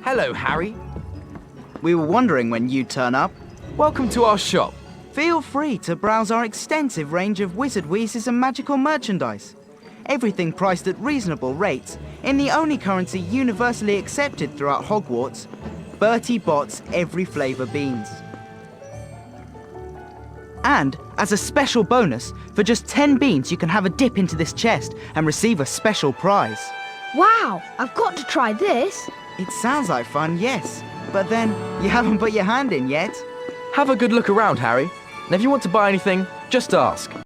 Hello, Harry. We were wondering when you'd turn up. Welcome to our shop. Feel free to browse our extensive range of wizard wheezes and magical merchandise. Everything priced at reasonable rates in the only currency universally accepted throughout Hogwarts, Bertie Bott's every flavour beans. And, as a special bonus, for just 10 beans you can have a dip into this chest and receive a special prize. Wow, I've got to try this. It sounds like fun, yes, but then you haven't put your hand in yet. Have a good look around, Harry. And if you want to buy anything, just ask.